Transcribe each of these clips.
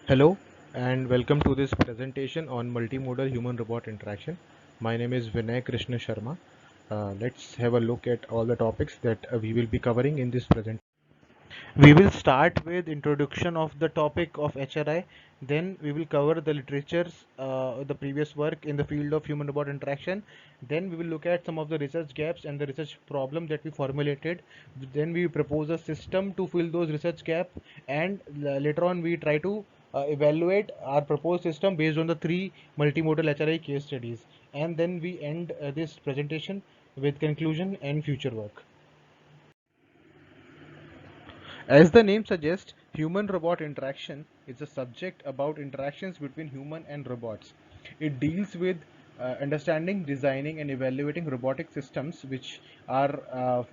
Hello and welcome to this presentation on multimodal human-robot interaction. My name is Vinay Krishna Sharma. Let's have a look at all the topics that we will be covering in this presentation. We will start with introduction of the topic of HRI. Then we will cover the literatures, the previous work in the field of human-robot interaction. Then we will look at some of the research gaps and the research problem that we formulated. Then we propose a system to fill those research gap, and later on we try to evaluate our proposed system based on the three multimodal HRI case studies. And then we end this presentation with conclusion and future work. As the name suggests, human-robot interaction is a subject about interactions between human and robots. It deals with understanding, designing, and evaluating robotic systems which are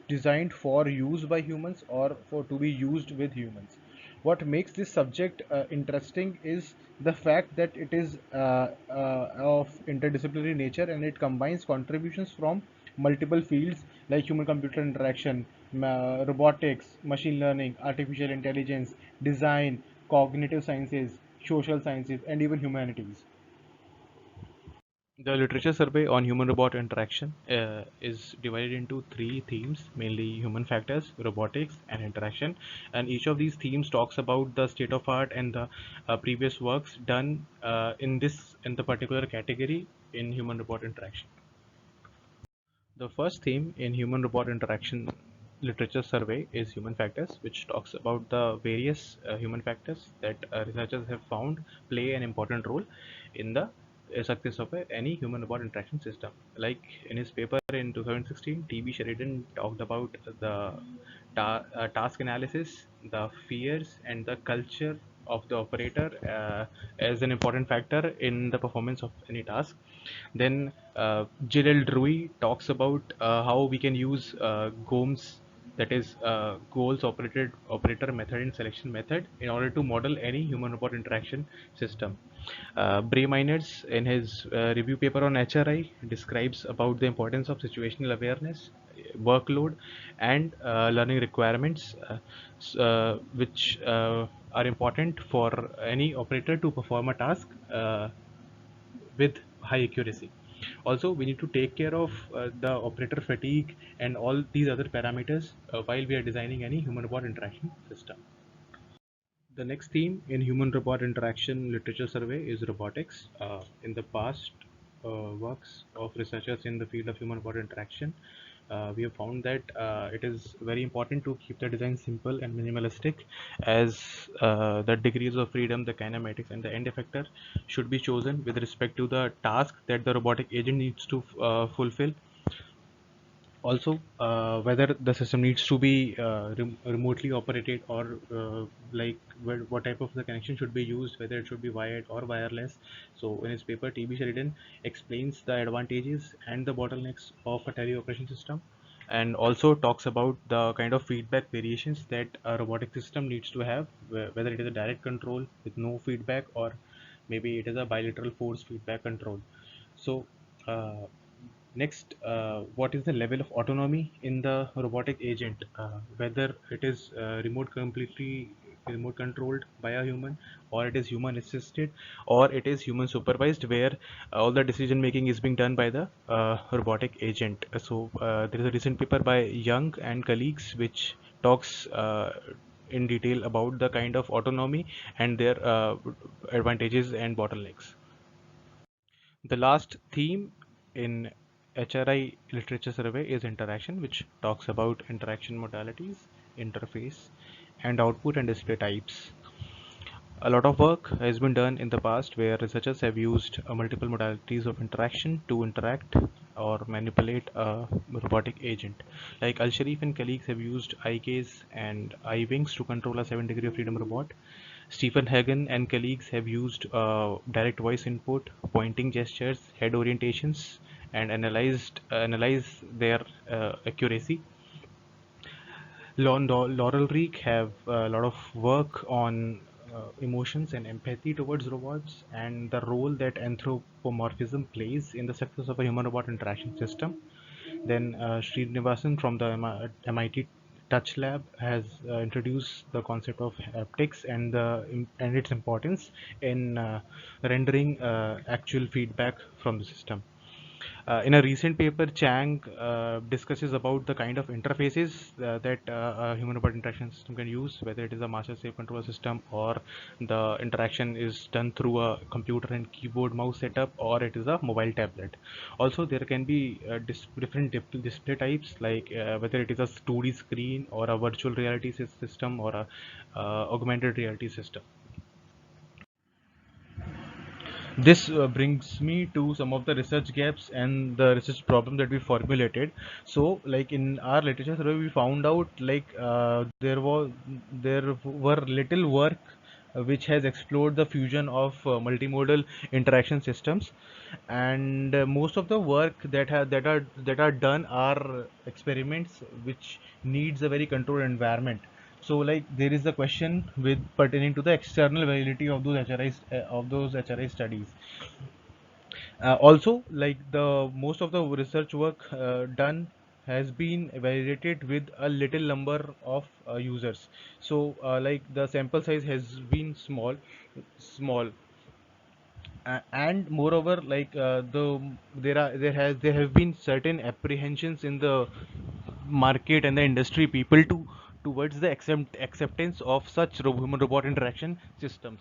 designed for use by humans or for to be used with humans. What makes this subject interesting is the fact that it is of interdisciplinary nature, and it combines contributions from multiple fields like human computer interaction, robotics, machine learning, artificial intelligence, design, cognitive sciences, social sciences, and even humanities. The literature survey on human-robot interaction is divided into three themes, mainly human factors, robotics, and interaction. And each of these themes talks about the state of art and the previous works done in the particular category in human-robot interaction. The first theme in human-robot interaction literature survey is human factors, which talks about the various human factors that researchers have found play an important role in the success of any human-robot interaction system. Like in his paper in 2016, T.B. Sheridan talked about the task analysis, the fears, and the culture of the operator as an important factor in the performance of any task. Then Gilles Drui talks about how we can use GOMS, that is goals operated operator method and selection method, in order to model any human robot interaction system. Bray Miners, in his review paper on HRI, describes about the importance of situational awareness, workload, and learning requirements, which are important for any operator to perform a task with high accuracy. Also, we need to take care of the operator fatigue and all these other parameters while we are designing any human robot interaction system. The next theme in human robot interaction literature survey is robotics. In the past works of researchers in the field of human robot interaction, we have found that it is very important to keep the design simple and minimalistic, as the degrees of freedom, the kinematics, and the end effector should be chosen with respect to the task that the robotic agent needs to fulfill. Also, whether the system needs to be remotely operated, or what type of the connection should be used, whether it should be wired or wireless. So in his paper, TB Sheridan explains the advantages and the bottlenecks of a teleoperation system, and also talks about the kind of feedback variations that a robotic system needs to have, whether it is a direct control with no feedback, or maybe it is a bilateral force feedback control. So next, what is the level of autonomy in the robotic agent? Whether it is completely remote controlled by a human, or it is human assisted, or it is human supervised, where all the decision making is being done by the robotic agent. So there is a recent paper by Young and colleagues which talks in detail about the kind of autonomy and their advantages and bottlenecks. The last theme in HRI literature survey is interaction, which talks about interaction modalities, interface, and output and display types. A lot of work has been done in the past where researchers have used multiple modalities of interaction to interact or manipulate a robotic agent. Like Al Sharif and colleagues have used iGaze and iWings to control a 7 degree of freedom robot. Stephen Hagen and colleagues have used direct voice input, pointing gestures, head orientations, and analyze their accuracy. Laurel Reek have a lot of work on emotions and empathy towards robots, and the role that anthropomorphism plays in the success of a human-robot interaction system. Then Srinivasan from the MIT Touch Lab has introduced the concept of haptics and its importance in rendering actual feedback from the system. In a recent paper, Chang discusses about the kind of interfaces that a human-robot interaction system can use, whether it is a master slave control system or the interaction is done through a computer and keyboard mouse setup, or it is a mobile tablet. Also, there can be different display types, like whether it is a 2D screen or a virtual reality system or a augmented reality system. This brings me to some of the research gaps and the research problem that we formulated. So like in our literature survey we found out like there were little work which has explored the fusion of multimodal interaction systems, and most of the work that are done are experiments which needs a very controlled environment. So like there is a question with pertaining to the external validity of those HRI studies. Also, like the most of the research work done has been validated with a little number of users. So like the sample size has been small, and moreover like there have been certain apprehensions in the market and the industry people towards the acceptance of such human robot interaction systems.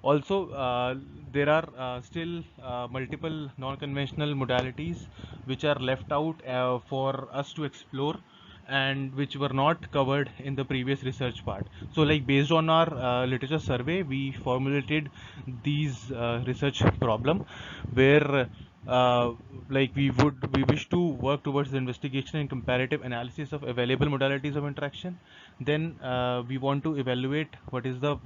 Also, there are still multiple non-conventional modalities which are left out for us to explore and which were not covered in the previous research part. So like based on our literature survey, we formulated these research problem where we wish to work towards the investigation and comparative analysis of available modalities of interaction. Then we want to evaluate what is the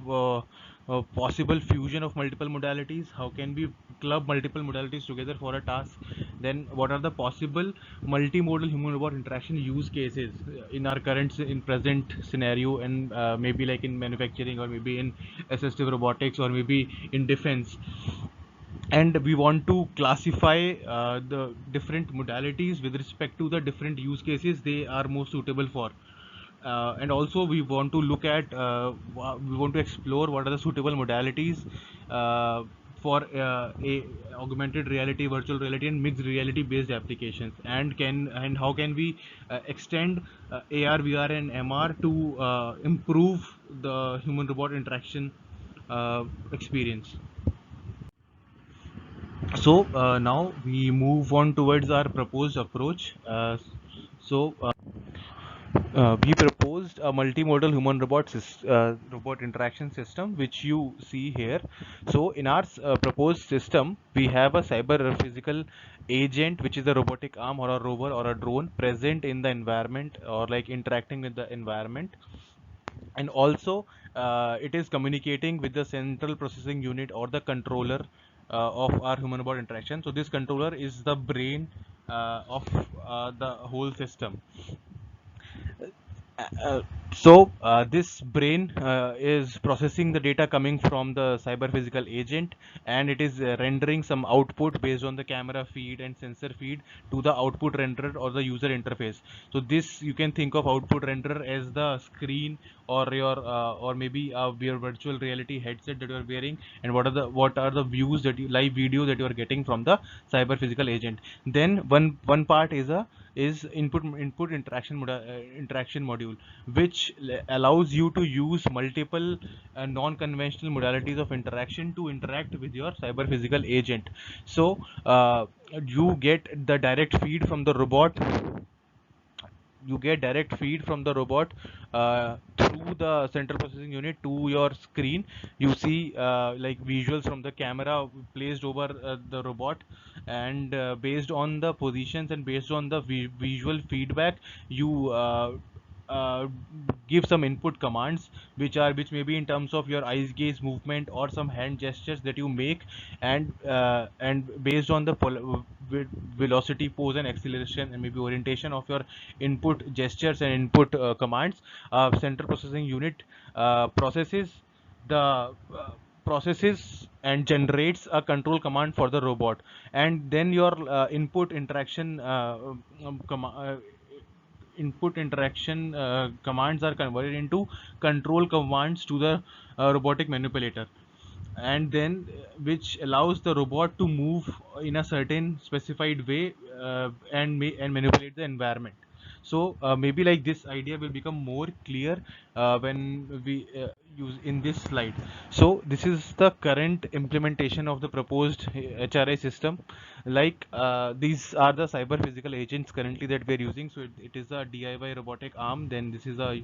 possible fusion of multiple modalities. How can we club multiple modalities together for a task? Then what are the possible multimodal human robot interaction use cases in our in present scenario, and maybe like in manufacturing or maybe in assistive robotics or maybe in defense. And we want to classify the different modalities with respect to the different use cases they are most suitable for. And also we want to look at we want to explore what are the suitable modalities for a augmented reality, virtual reality and mixed reality based applications, and how can we extend AR, VR and MR to improve the human robot interaction experience. So now we move on towards our proposed approach. So we proposed a multimodal human robot interaction system, which you see here. So in our proposed system, we have a cyber physical agent, which is a robotic arm or a rover or a drone present in the environment or like interacting with the environment. And also it is communicating with the central processing unit or the controller of our human robot interaction. So this controller is the brain of the whole system. This brain is processing the data coming from the cyber physical agent, and it is rendering some output based on the camera feed and sensor feed to the output renderer or the user interface. So this, you can think of output renderer as the screen or your or maybe your virtual reality headset that you are wearing, and what are the views that you live video that you are getting from the cyber physical agent. Then one part is input interaction module, which allows you to use multiple non-conventional modalities of interaction to interact with your cyber physical agent. So you get the direct feed from the robot you get direct feed from the robot through the central processing unit to your screen. You see like visuals from the camera placed over the robot, and based on the positions and based on the visual feedback, you uh, give some input commands which may be in terms of your eyes gaze movement or some hand gestures that you make, and based on the velocity, pose and acceleration and maybe orientation of your input gestures and input commands, central processing unit processes the processes and generates a control command for the robot. And then your input interaction input interaction commands are converted into control commands to the robotic manipulator, and then which allows the robot to move in a certain specified way, and manipulate the environment. So maybe like this idea will become more clear when we use in this slide. So this is the current implementation of the proposed HRI system. Like these are the cyber physical agents currently that we are using. So it is a DIY robotic arm, then this is a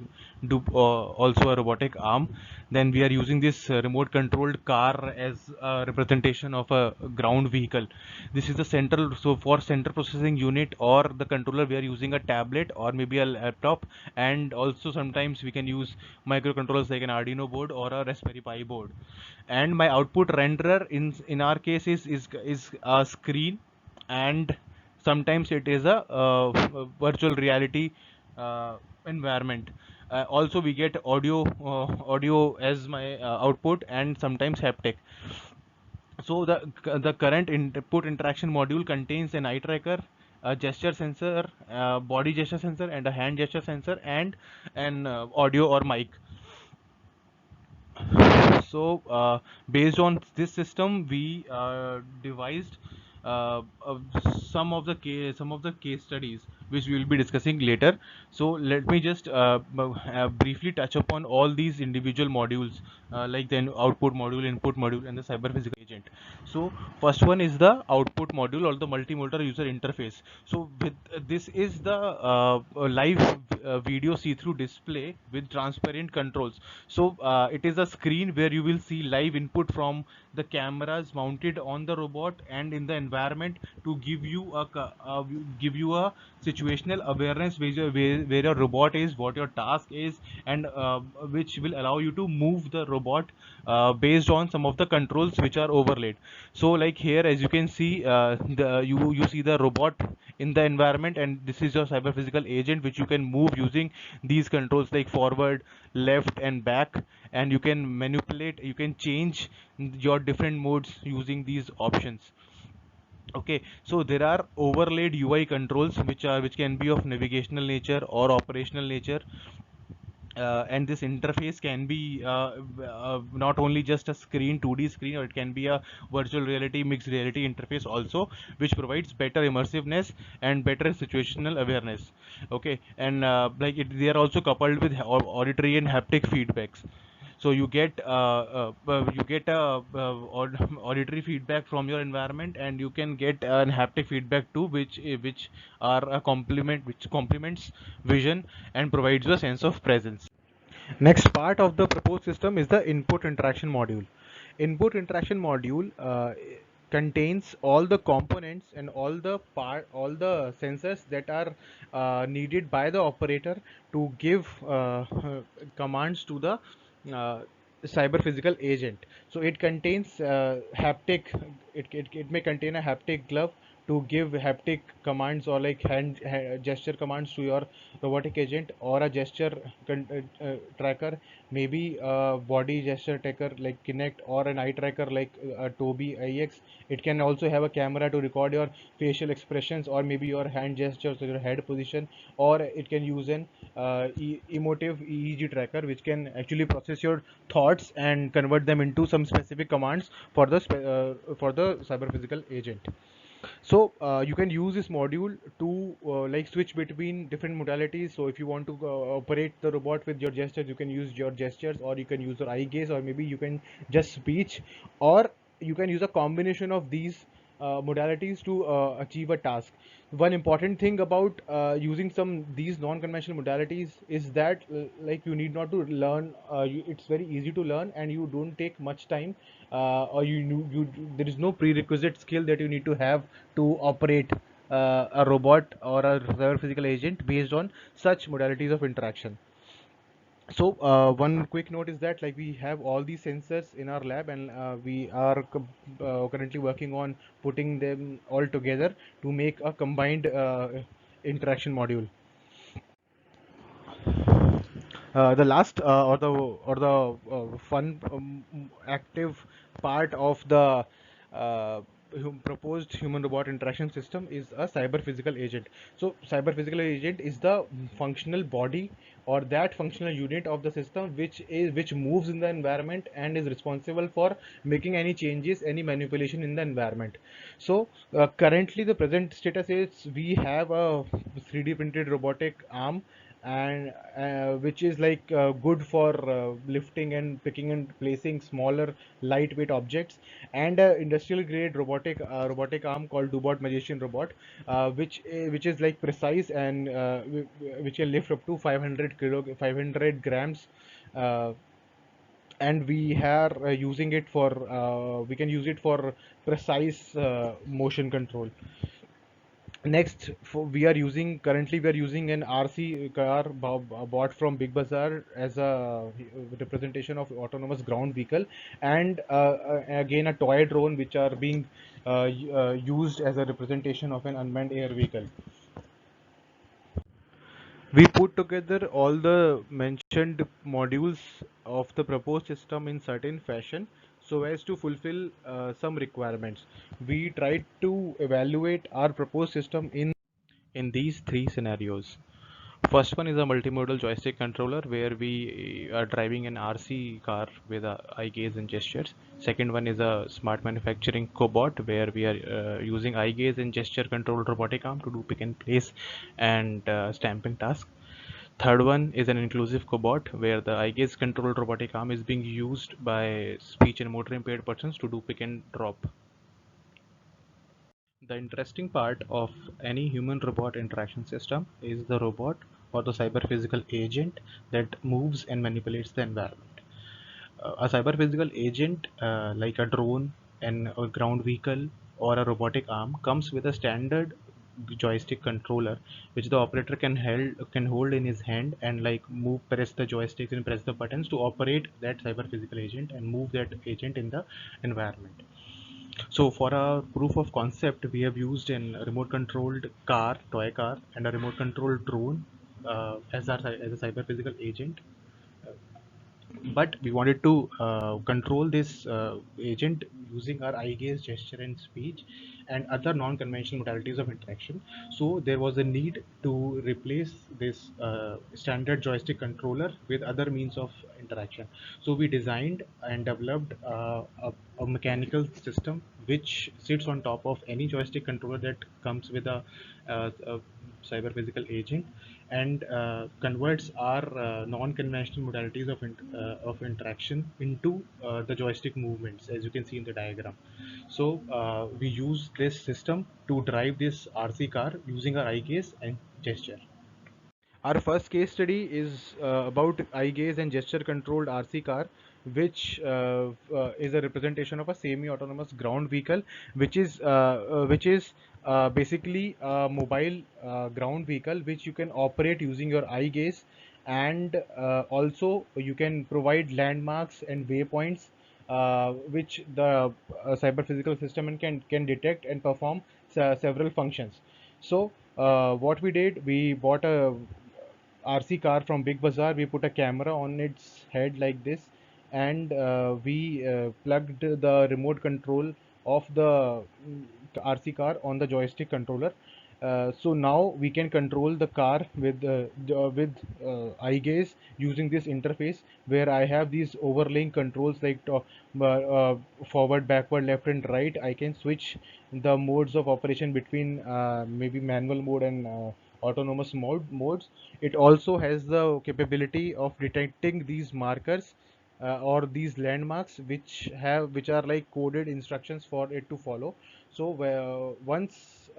also a robotic arm, then we are using this remote controlled car as a representation of a ground vehicle. This is the central, so for central processing unit or the controller we are using a tablet or maybe a laptop, and also sometimes we can use microcontrollers like an Arduino board or a Raspberry Pi board. And my output renderer in our case is a screen, and sometimes it is a virtual reality environment. Also we get audio as my output, and sometimes haptic. So the current input interaction module contains an eye tracker, a gesture sensor, a body gesture sensor, and a hand gesture sensor, and an audio or mic. So based on this system, we devised uh, some of the case studies which we will be discussing later. So let me just briefly touch upon all these individual modules, like the output module, input module, and the cyber physical agent. So first one is the output module or the multimodal user interface. So with this is the live video see-through display with transparent controls. So it is a screen where you will see live input from the cameras mounted on the robot and in the environment to give you a situational awareness where your robot is, what your task is, and which will allow you to move the robot based on some of the controls which are overlaid. So like here, as you can see, you see the robot in the environment, and this is your cyber physical agent which you can move using these controls like forward, left, and back. And you can manipulate, you can change your different modes using these options. Okay, so there are overlaid UI controls which can be of navigational nature or operational nature. And this interface can be not only just a screen, 2D screen, or it can be a virtual reality, mixed reality interface also, which provides better immersiveness and better situational awareness. Okay, and they are also coupled with auditory and haptic feedbacks. So you get a auditory feedback from your environment, and you can get an haptic feedback too, which are a complement which complements vision and provides you a sense of presence. Next part of the proposed system is the input interaction module. Input interaction module contains all the components and all the sensors that are needed by the operator to give commands to the uh, cyber physical agent. So it contains haptic. It may contain a haptic glove to give haptic commands, or like gesture commands to your robotic agent, or a gesture tracker, maybe a body gesture tracker like Kinect, or an eye tracker like Tobii IX. It can also have a camera to record your facial expressions, or maybe your hand gestures or your head position, or it can use an emotive EEG tracker, which can actually process your thoughts and convert them into some specific commands for for the cyber physical agent. So you can use this module to like switch between different modalities. So if you want to operate the robot with your gestures, you can use your gestures, or you can use your eye gaze, or maybe you can just speech, or you can use a combination of these modalities to achieve a task. One important thing about using some these non-conventional modalities is that like you need not to learn. It's very easy to learn, and you don't take much time, or there is no prerequisite skill that you need to have to operate a robot or a cyber physical agent based on such modalities of interaction. So one quick note is that like we have all these sensors in our lab, and we are currently working on putting them all together to make a combined interaction module. The last or the fun active part of the proposed human robot interaction system is a cyber physical agent. So cyber physical agent is the functional body or that functional unit of the system which moves in the environment and is responsible for making any changes, any manipulation in the environment. So currently the present status is we have a 3D printed robotic arm, and which is like good for lifting and picking and placing smaller lightweight objects, and industrial grade robotic arm called Dubot Magician robot, which is like precise and which can lift up to 500 grams, uh, and we are using it for we can use it for precise motion control. Next, we are using currently we are using an RC car bought from Big Bazaar as a representation of autonomous ground vehicle, and again a toy drone which are being used as a representation of an unmanned air vehicle. We put together all the mentioned modules of the proposed system in certain fashion so as to fulfill some requirements. We tried to evaluate our proposed system in these three scenarios. First one is a multimodal joystick controller where we are driving an RC car with eye gaze and gestures. Second one is a smart manufacturing cobot where we are using eye gaze and gesture controlled robotic arm to do pick and place and stamping tasks. Third one is an inclusive cobot where the eye gaze controlled robotic arm is being used by speech and motor impaired persons to do pick and drop. The interesting part of any human robot interaction system is the robot or the cyber physical agent that moves and manipulates the environment. A cyber physical agent, like a drone and a ground vehicle or a robotic arm, comes with a standard joystick controller which the operator can hold in his hand and like move press the joysticks and press the buttons to operate that cyber physical agent and move that agent in the environment. So for our proof of concept, we have used an remote controlled car, toy car, and a remote controlled drone as a cyber physical agent. But we wanted to control this agent using our eye gaze, gesture, and speech, and other non-conventional modalities of interaction. So there was a need to replace this standard joystick controller with other means of interaction. So we designed and developed a mechanical system which sits on top of any joystick controller that comes with a cyber physical agent, and converts our non-conventional modalities of interaction into the joystick movements, as you can see in the diagram. So we use this system to drive this RC car using our eye gaze and gesture. Our first case study is about eye gaze and gesture controlled RC car, which is a representation of a semi-autonomous ground vehicle, which is basically a mobile ground vehicle which you can operate using your eye gaze, and also you can provide landmarks and waypoints which the cyber physical system and can detect and perform several functions. So what we did, we bought a RC car from Big Bazaar. We put a camera on its head like this, and we plugged the remote control of the RC car on the joystick controller. So now we can control the car with eye gaze using this interface, where I have these overlaying controls like forward, backward, left, and right. I can switch the modes of operation between maybe manual mode and autonomous modes. It also has the capability of detecting these markers or these landmarks which are like coded instructions for it to follow. So once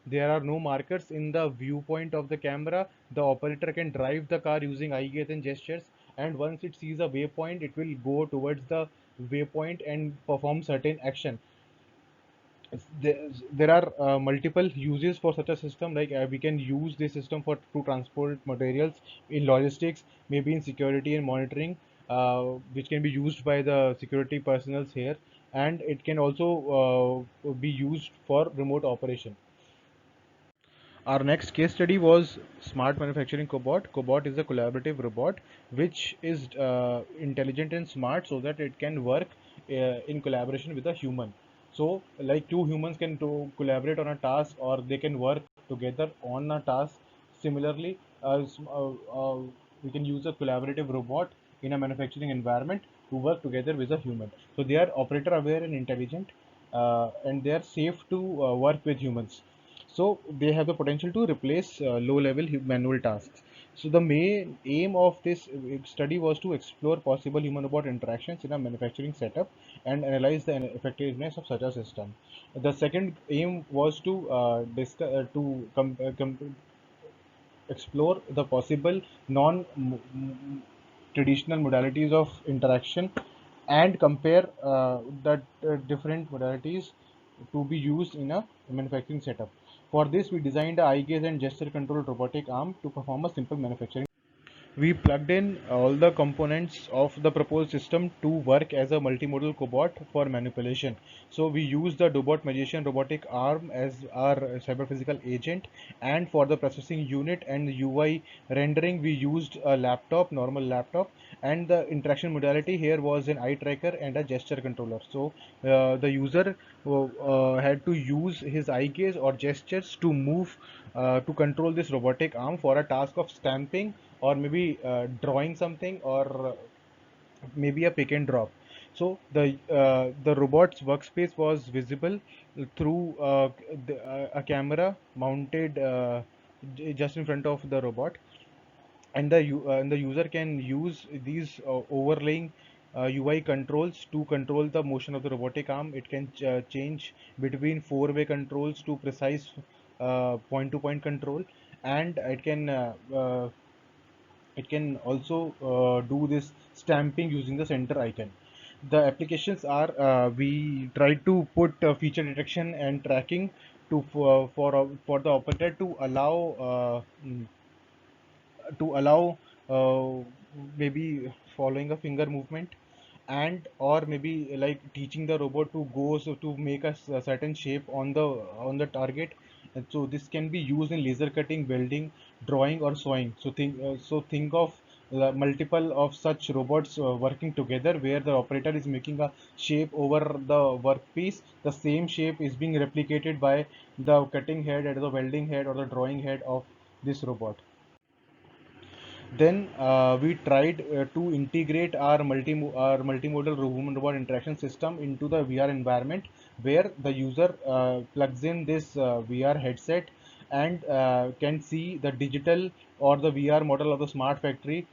there are no markers in the viewpoint of the camera, the operator can drive the car using eye gaze and gestures, and once it sees a waypoint, it will go towards the waypoint and perform certain action. There are multiple uses for such a system, like we can use this system for to transport materials in logistics, maybe in security and monitoring, which can be used by the security personnel here, and it can also be used for remote operation. Our next case study was Smart Manufacturing Cobot. Cobot is a collaborative robot which is intelligent and smart so that it can work in collaboration with a human. So like two humans can collaborate on a task, or they can work together on a task. Similarly, we can use a collaborative robot in a manufacturing environment to work together with a human. So they are operator aware and intelligent, and they are safe to work with humans. So they have the potential to replace low level manual tasks. So the main aim of this study was to explore possible human robot interactions in a manufacturing setup and analyze the effectiveness of such a system. The second aim was to explore the possible non traditional modalities of interaction and compare the different modalities to be used in a manufacturing setup. For this, we designed a eye gaze and gesture controlled robotic arm to perform a simple manufacturing. We plugged in all the components of the proposed system to work as a multimodal cobot for manipulation. So we use the Dobot Magician robotic arm as our cyber physical agent, and for the processing unit and UI rendering we used a laptop, normal laptop, and the interaction modality here was an eye tracker and a gesture controller. So the user had to use his eye gaze or gestures to move to control this robotic arm for a task of stamping, or maybe drawing something, or maybe a pick and drop. So the robot's workspace was visible through a camera mounted just in front of the robot, and the user can use these overlaying UI controls to control the motion of the robotic arm. It can change between four-way controls to precise point-to-point control, and it can also do this stamping using the center icon. The applications are, we try to put feature detection and tracking for the operator to allow uh, maybe following a finger movement, and or maybe like teaching the robot to go, so to make a certain shape on the target. And so this can be used in laser cutting, welding, drawing, or sewing. So think of multiple of such robots working together, where the operator is making a shape over the workpiece. The same shape is being replicated by the cutting head or the welding head or the drawing head of this robot. Then we tried to integrate our multimodal human robot interaction system into the VR environment, where the user plugs in this VR headset and can see the digital or the VR model of the smart factory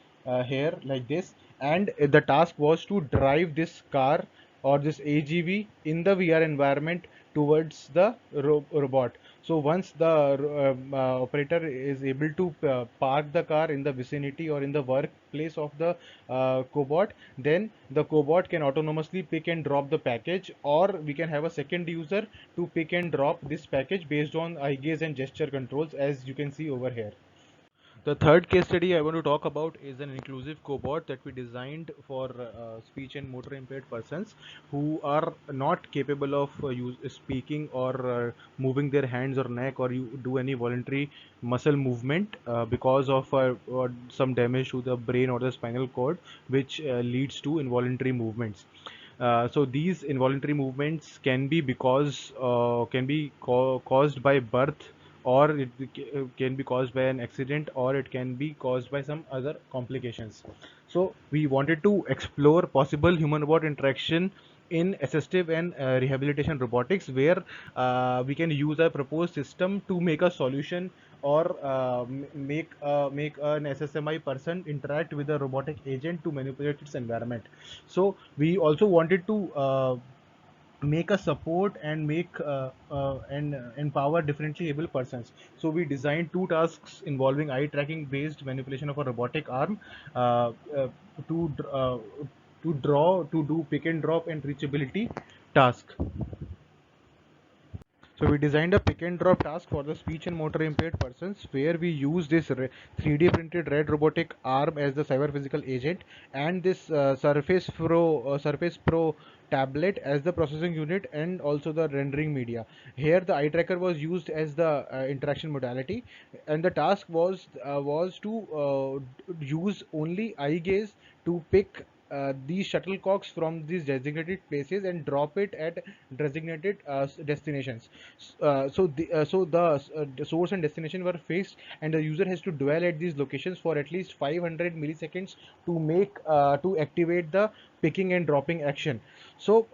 here like this. And the task was to drive this car or this AGV in the VR environment towards the robot. So once the operator is able to park the car in the vicinity or in the workplace of the cobot, then the cobot can autonomously pick and drop the package, or we can have a second user to pick and drop this package based on eye gaze and gesture controls, as you can see over here. The third case study I want to talk about is an inclusive cobot that we designed for speech and motor impaired persons who are not capable of speaking or moving their hands or neck, or you do any voluntary muscle movement because of or some damage to the brain or the spinal cord, which leads to involuntary movements. So these involuntary movements can be caused by birth, or can be caused by an accident, or it can be caused by some other complications. So we wanted to explore possible human robot interaction in assistive and rehabilitation robotics, where we can use a proposed system to make a solution, or make an SSMI person interact with a robotic agent to manipulate its environment. So we also wanted to make a support and empower differently able persons. So we designed two tasks involving eye tracking based manipulation of a robotic arm, uh, uh, to do pick and drop and reachability task. So we designed a pick and drop task for the speech and motor impaired persons, where we use this 3D printed red robotic arm as the cyber physical agent, and this Surface Pro tablet as the processing unit and also the rendering media. Here the eye tracker was used as the interaction modality, and the task was to use only eye gaze to pick these shuttlecocks from these designated places and drop it at designated destinations. The source and destination were fixed, and the user has to dwell at these locations for at least 500 milliseconds to activate the picking and dropping action. So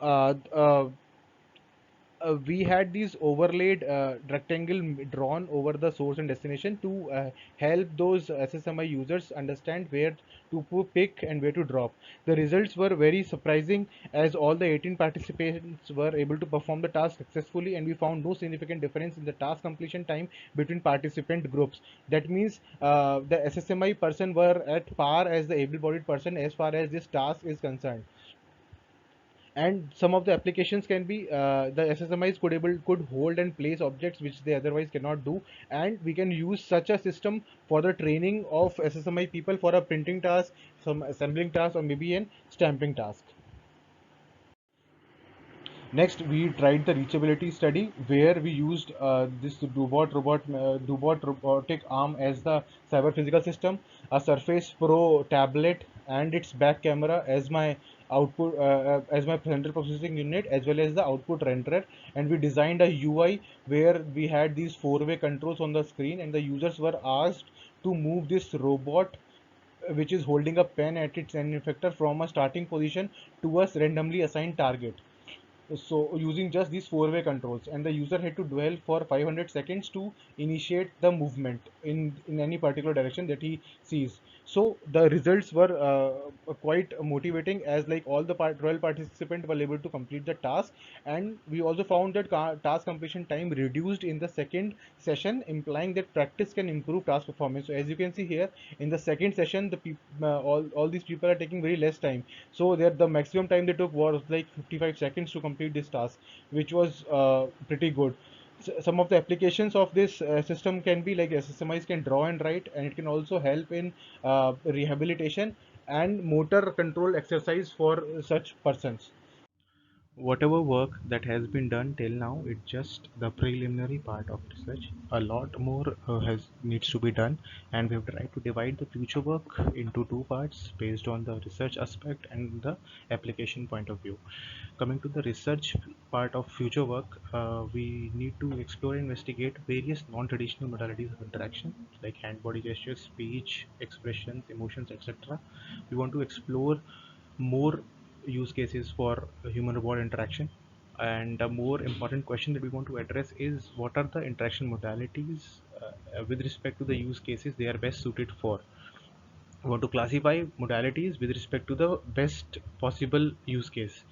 we had these overlaid rectangle drawn over the source and destination to help those SSMI users understand where to pick and where to drop. The results were very surprising, as all the 18 participants were able to perform the task successfully, and we found no significant difference in the task completion time between participant groups. That means the SSMI person were at par as the able-bodied person as far as this task is concerned. And some of the applications can be the SSMIs could hold and place objects which they otherwise cannot do, and we can use such a system for the training of SSMI people for a printing task, some assembling task, or maybe an stamping task. Next, we tried the reachability study where we used this Dubot robotic arm as the cyber physical system, a Surface Pro tablet, and its back camera as my central processing unit, as well as the output renderer. And we designed a UI where we had these four-way controls on the screen, and the users were asked to move this robot, which is holding a pen at its end effector, from a starting position to a randomly assigned target. So using just these four-way controls, and the user had to dwell for 500 seconds to initiate the movement in any particular direction that he sees. So the results were quite motivating, as like all the 12 participants were able to complete the task. And we also found that task completion time reduced in the second session, implying that practice can improve task performance. So as you can see here, in the second session, all these people are taking very less time. So the maximum time they took was like 55 seconds to complete this task, which was pretty good. Some of the applications of this system can be like SSMIs can draw and write, and it can also help in rehabilitation and motor control exercise for such persons. Whatever work that has been done till now, it's just the preliminary part of research. A lot more has needs to be done, and we have tried to divide the future work into two parts based on the research aspect and the application point of view. Coming to the research part of future work, we need to explore and investigate various non-traditional modalities of interaction like hand-body gestures, speech, expressions, emotions, etc. We want to explore more use cases for human robot interaction, and a more important question that we want to address is what are the interaction modalities with respect to the use cases they are best suited for. We want to classify modalities with respect to the best possible use case.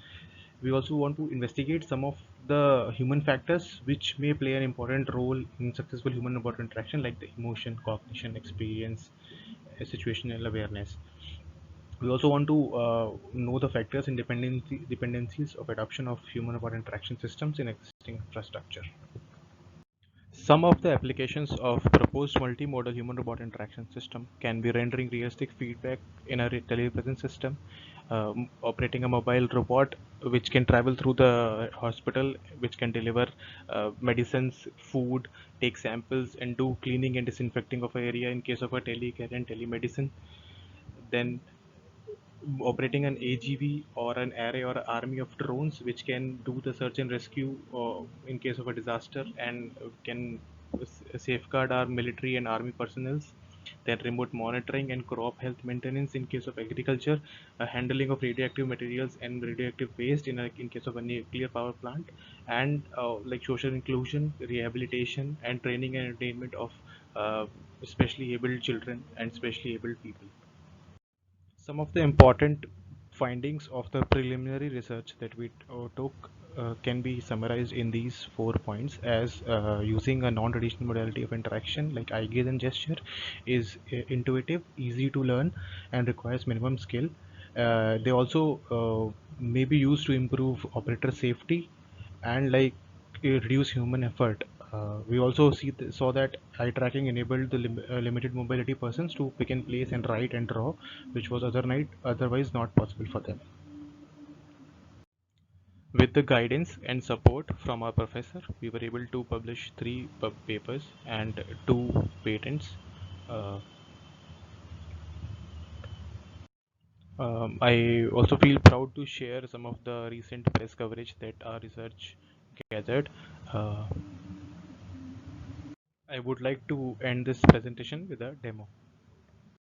We also want to investigate some of the human factors which may play an important role in successful human robot interaction, like the emotion, cognition, experience, situational awareness. We also want to know the factors and dependencies of adoption of human-robot interaction systems in existing infrastructure. Some of the applications of proposed multimodal human-robot interaction system can be rendering realistic feedback in a telepresence system, operating a mobile robot which can travel through the hospital, which can deliver medicines, food, take samples, and do cleaning and disinfecting of an area in case of a telecare and telemedicine. Then operating an AGV or an array or army of drones which can do the search and rescue in case of a disaster, and can safeguard our military and army personnel. Then remote monitoring and crop health maintenance in case of agriculture, handling of radioactive materials and radioactive waste in case of a nuclear power plant, and like social inclusion, rehabilitation, and training and entertainment of specially able children and specially able people. Some of the important findings of the preliminary research that we took can be summarized in these 4 points as using a non-traditional modality of interaction like eye gaze and gesture is intuitive, easy to learn, and requires minimum skill. They also may be used to improve operator safety and like reduce human effort. We also saw that eye tracking enabled the limited mobility persons to pick and place and write and draw, which was otherwise not possible for them. With the guidance and support from our professor, we were able to publish three papers and two patents. Uh, I also feel proud to share some of the recent press coverage that our research gathered. Uh, I would like to end this presentation with a demo.